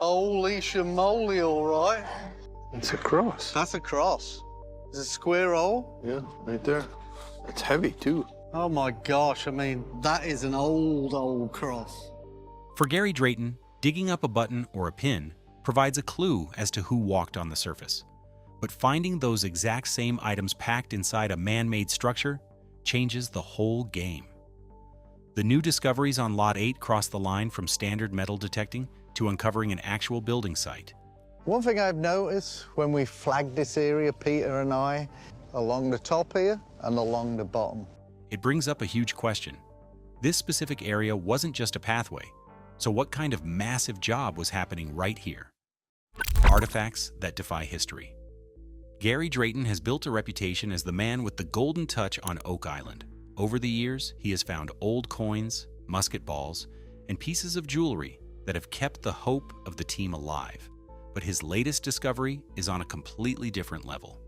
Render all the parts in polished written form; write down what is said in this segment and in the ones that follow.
Holy shamoly, all right. It's a cross. That's a cross. It's a square hole. Yeah, right there. It's heavy, too. Oh, my gosh. I mean, that is an old cross. For Gary Drayton, digging up a button or a pin provides a clue as to who walked on the surface. But finding those exact same items packed inside a man-made structure changes the whole game. The new discoveries on Lot 8 cross the line from standard metal detecting to uncovering an actual building site. One thing I've noticed when we flagged this area, Peter and I, along the top here and along the bottom. It brings up a huge question. This specific area wasn't just a pathway, so what kind of massive job was happening right here? Artifacts that defy history. Gary Drayton has built a reputation as the man with the golden touch on Oak Island. Over the years, he has found old coins, musket balls, and pieces of jewelry that have kept the hope of the team alive. But his latest discovery is on a completely different level.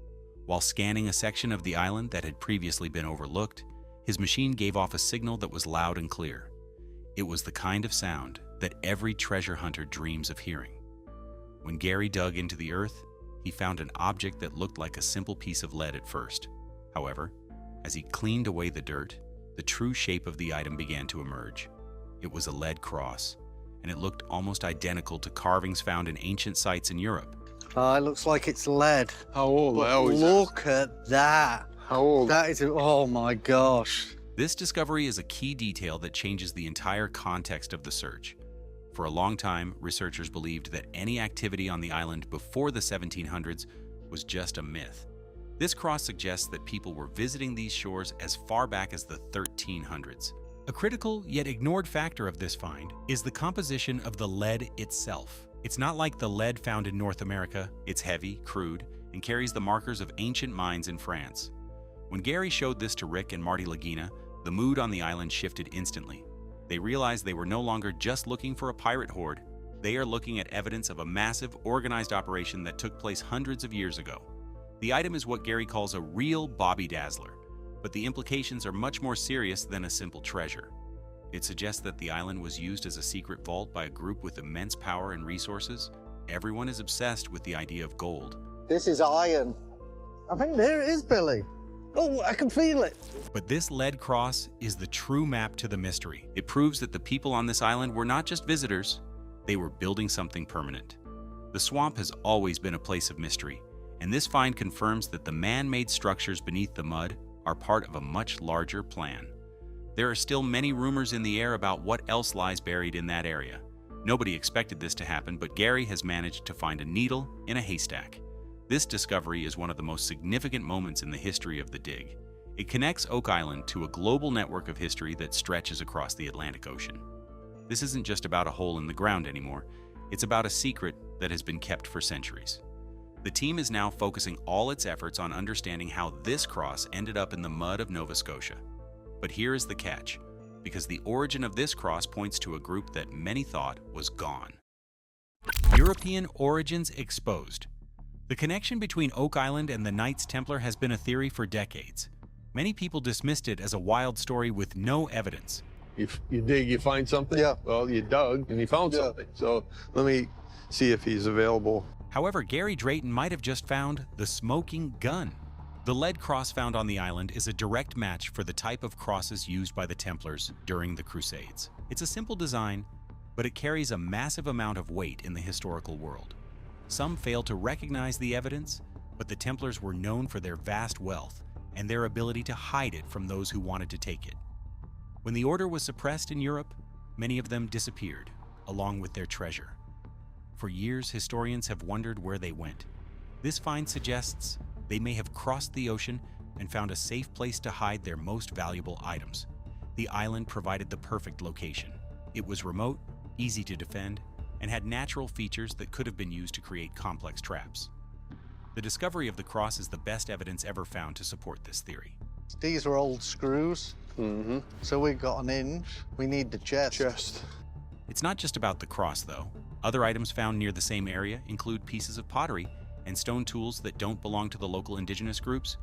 While scanning a section of the island that had previously been overlooked, his machine gave off a signal that was loud and clear. It was the kind of sound that every treasure hunter dreams of hearing. When Gary dug into the earth, he found an object that looked like a simple piece of lead at first. However, as he cleaned away the dirt, the true shape of the item began to emerge. It was a lead cross, and it looked almost identical to carvings found in ancient sites in Europe. It looks like it's lead. How old? Look at that. How old? That is, oh my gosh. This discovery is a key detail that changes the entire context of the search. For a long time, researchers believed that any activity on the island before the 1700s was just a myth. This cross suggests that people were visiting these shores as far back as the 1300s. A critical yet ignored factor of this find is the composition of the lead itself. It's not like the lead found in North America. It's heavy, crude, and carries the markers of ancient mines in France. When Gary showed this to Rick and Marty Lagina, the mood on the island shifted instantly. They realized they were no longer just looking for a pirate horde. They are looking at evidence of a massive, organized operation that took place hundreds of years ago. The item is what Gary calls a real Bobby Dazzler, but the implications are much more serious than a simple treasure. It suggests that the island was used as a secret vault by a group with immense power and resources. Everyone is obsessed with the idea of gold. This is iron. I think there it is, Billy. Oh, I can feel it. But this lead cross is the true map to the mystery. It proves that the people on this island were not just visitors, they were building something permanent. The swamp has always been a place of mystery, and this find confirms that the man-made structures beneath the mud are part of a much larger plan. There are still many rumors in the air about what else lies buried in that area. Nobody expected this to happen, but Gary has managed to find a needle in a haystack. This discovery is one of the most significant moments in the history of the dig. It connects Oak Island to a global network of history that stretches across the Atlantic Ocean. This isn't just about a hole in the ground anymore. It's about a secret that has been kept for centuries. The team is now focusing all its efforts on understanding how this cross ended up in the mud of Nova Scotia. But here is the catch, because the origin of this cross points to a group that many thought was gone. European origins exposed. The connection between Oak Island and the Knights Templar has been a theory for decades. Many people dismissed it as a wild story with no evidence. If you dig, you find something? Yeah. Well, you dug and you found something. So let me see if he's available. However, Gary Drayton might have just found the smoking gun. The lead cross found on the island is a direct match for the type of crosses used by the Templars during the Crusades. It's a simple design, but it carries a massive amount of weight in the historical world. Some fail to recognize the evidence, but the Templars were known for their vast wealth and their ability to hide it from those who wanted to take it. When the order was suppressed in Europe, many of them disappeared, along with their treasure. For years, historians have wondered where they went. This find suggests they may have crossed the ocean and found a safe place to hide their most valuable items. The island provided the perfect location. It was remote, easy to defend, and had natural features that could have been used to create complex traps. The discovery of the cross is the best evidence ever found to support this theory. These are old screws. Mm-hmm. So we've got an hinge. We need the chest. It's not just about the cross, though. Other items found near the same area include pieces of pottery and stone tools that don't belong to the local indigenous groups.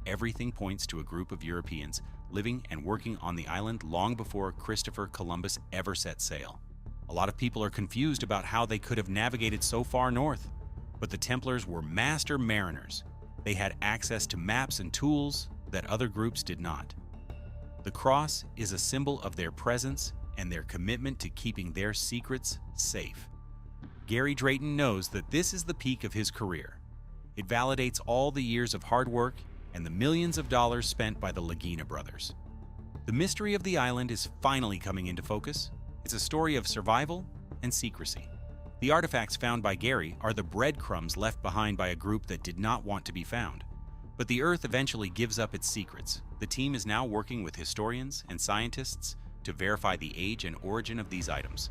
Everything points to a group of Europeans living and working on the island long before Christopher Columbus ever set sail. A lot of people are confused about how they could have navigated so far north. But the Templars were master mariners. They had access to maps and tools that other groups did not. The cross is a symbol of their presence and their commitment to keeping their secrets safe. Gary Drayton knows that this is the peak of his career. It validates all the years of hard work and the millions of dollars spent by the Lagina brothers. The mystery of the island is finally coming into focus. It's a story of survival and secrecy. The artifacts found by Gary are the breadcrumbs left behind by a group that did not want to be found. But the Earth eventually gives up its secrets. The team is now working with historians and scientists to verify the age and origin of these items.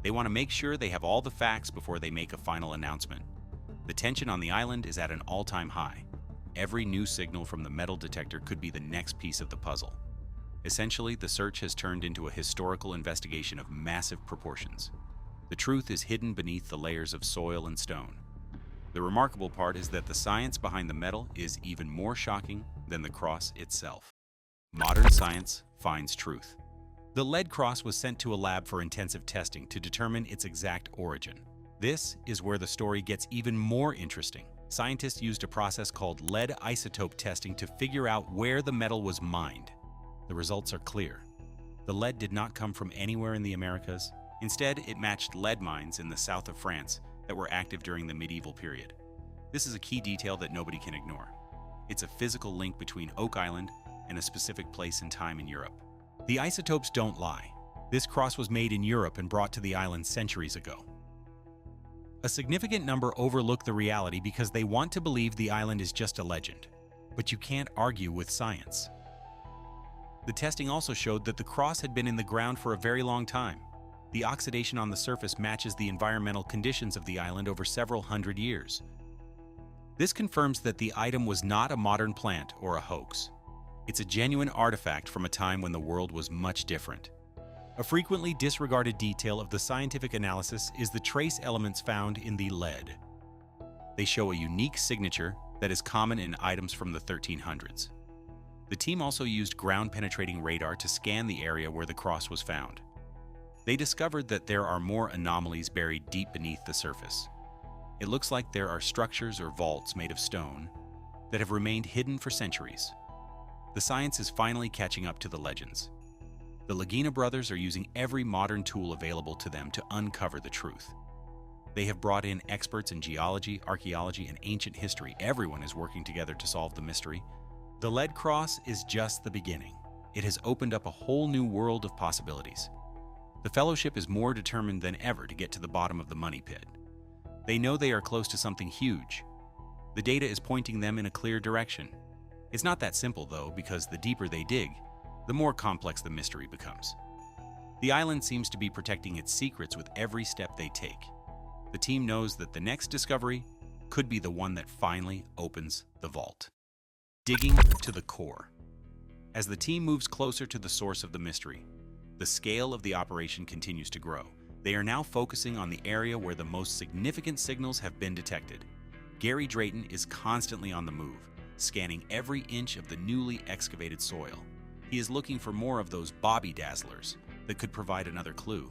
They want to make sure they have all the facts before they make a final announcement. The tension on the island is at an all-time high. Every new signal from the metal detector could be the next piece of the puzzle. Essentially, the search has turned into a historical investigation of massive proportions. The truth is hidden beneath the layers of soil and stone. The remarkable part is that the science behind the metal is even more shocking than the cross itself. Modern science finds truth. The lead cross was sent to a lab for intensive testing to determine its exact origin. This is where the story gets even more interesting. Scientists used a process called lead isotope testing to figure out where the metal was mined. The results are clear. The lead did not come from anywhere in the Americas. Instead, it matched lead mines in the south of France that were active during the medieval period. This is a key detail that nobody can ignore. It's a physical link between Oak Island and a specific place and time in Europe. The isotopes don't lie. This cross was made in Europe and brought to the island centuries ago. A significant number overlook the reality because they want to believe the island is just a legend. But you can't argue with science. The testing also showed that the cross had been in the ground for a very long time. The oxidation on the surface matches the environmental conditions of the island over several hundred years. This confirms that the item was not a modern plant or a hoax. It's a genuine artifact from a time when the world was much different. A frequently disregarded detail of the scientific analysis is the trace elements found in the lead. They show a unique signature that is common in items from the 1300s. The team also used ground-penetrating radar to scan the area where the cross was found. They discovered that there are more anomalies buried deep beneath the surface. It looks like there are structures or vaults made of stone that have remained hidden for centuries. The science is finally catching up to the legends. The Lagina brothers are using every modern tool available to them to uncover the truth. They have brought in experts in geology, archaeology, and ancient history. Everyone is working together to solve the mystery. The lead cross is just the beginning. It has opened up a whole new world of possibilities. The Fellowship is more determined than ever to get to the bottom of the money pit. They know they are close to something huge. The data is pointing them in a clear direction. It's not that simple, though, because the deeper they dig, the more complex the mystery becomes. The island seems to be protecting its secrets with every step they take. The team knows that the next discovery could be the one that finally opens the vault. Digging to the core. As the team moves closer to the source of the mystery, the scale of the operation continues to grow. They are now focusing on the area where the most significant signals have been detected. Gary Drayton is constantly on the move, scanning every inch of the newly excavated soil. He is looking for more of those Bobby Dazzlers that could provide another clue.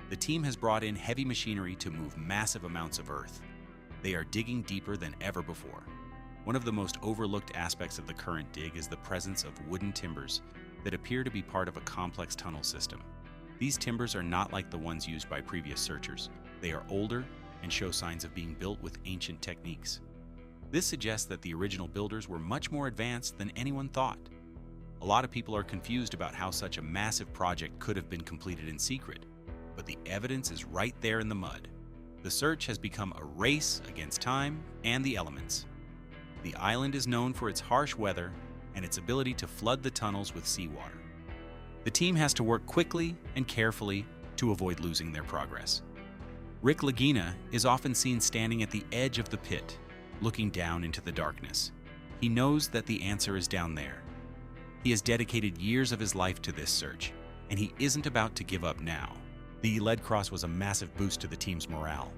The team has brought in heavy machinery to move massive amounts of earth. They are digging deeper than ever before. One of the most overlooked aspects of the current dig is the presence of wooden timbers that appear to be part of a complex tunnel system. These timbers are not like the ones used by previous searchers. They are older and show signs of being built with ancient techniques. This suggests that the original builders were much more advanced than anyone thought. A lot of people are confused about how such a massive project could have been completed in secret, but the evidence is right there in the mud. The search has become a race against time and the elements. The island is known for its harsh weather and its ability to flood the tunnels with seawater. The team has to work quickly and carefully to avoid losing their progress. Rick Lagina is often seen standing at the edge of the pit, looking down into the darkness. He knows that the answer is down there. He has dedicated years of his life to this search, and he isn't about to give up now. The lead cross was a massive boost to the team's morale.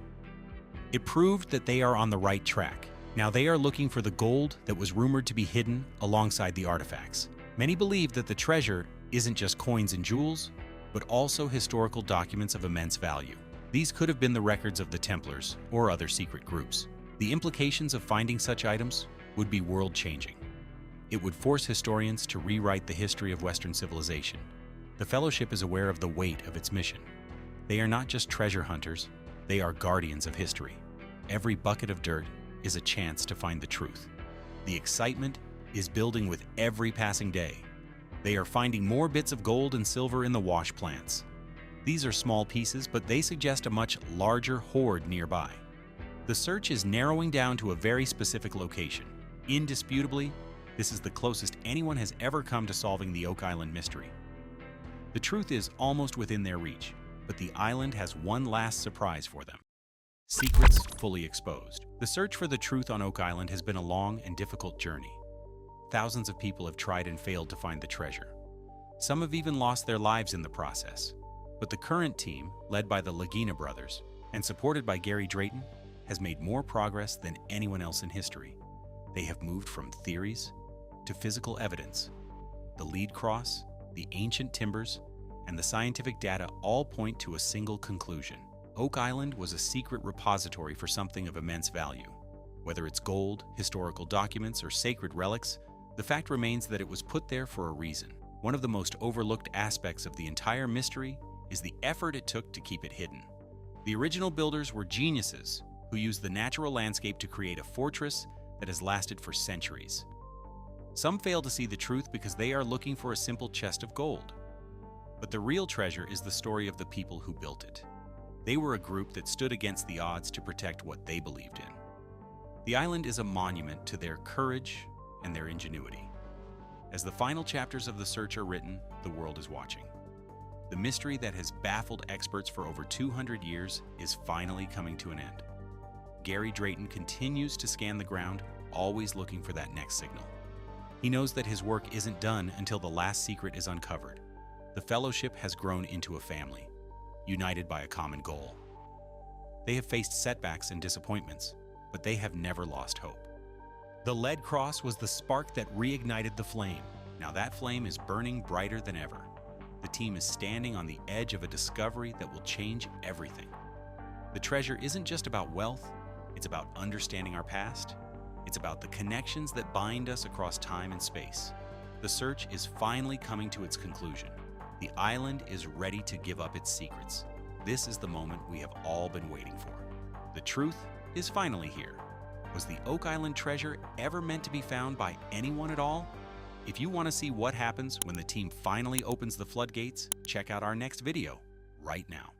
It proved that they are on the right track. Now they are looking for the gold that was rumored to be hidden alongside the artifacts. Many believe that the treasure isn't just coins and jewels, but also historical documents of immense value. These could have been the records of the Templars or other secret groups. The implications of finding such items would be world-changing. It would force historians to rewrite the history of Western civilization. The Fellowship is aware of the weight of its mission. They are not just treasure hunters, they are guardians of history. Every bucket of dirt is a chance to find the truth. The excitement is building with every passing day. They are finding more bits of gold and silver in the wash plants. These are small pieces, but they suggest a much larger hoard nearby. The search is narrowing down to a very specific location. Indisputably, this is the closest anyone has ever come to solving the Oak Island mystery. The truth is almost within their reach, but the island has one last surprise for them. Secrets fully exposed. The search for the truth on Oak Island has been a long and difficult journey. Thousands of people have tried and failed to find the treasure. Some have even lost their lives in the process. But the current team, led by the Lagina brothers and supported by Drayton, has made more progress than anyone else in history. They have moved from theories to physical evidence. The lead cross, the ancient timbers, and the scientific data all point to a single conclusion. Oak Island was a secret repository for something of immense value. Whether it's gold, historical documents, or sacred relics, the fact remains that it was put there for a reason. One of the most overlooked aspects of the entire mystery is the effort it took to keep it hidden. The original builders were geniuses who used the natural landscape to create a fortress that has lasted for centuries. Some fail to see the truth because they are looking for a simple chest of gold. But the real treasure is the story of the people who built it. They were a group that stood against the odds to protect what they believed in. The island is a monument to their courage and their ingenuity. As the final chapters of the search are written, the world is watching. The mystery that has baffled experts for over 200 years is finally coming to an end. Drayton continues to scan the ground, always looking for that next signal. He knows that his work isn't done until the last secret is uncovered. The Fellowship has grown into a family, united by a common goal. They have faced setbacks and disappointments, but they have never lost hope. The lead cross was the spark that reignited the flame. Now that flame is burning brighter than ever. The team is standing on the edge of a discovery that will change everything. The treasure isn't just about wealth, it's about understanding our past. It's about the connections that bind us across time and space. The search is finally coming to its conclusion. The island is ready to give up its secrets. This is the moment we have all been waiting for. The truth is finally here. Was the Oak Island treasure ever meant to be found by anyone at all? If you want to see what happens when the team finally opens the floodgates, check out our next video right now.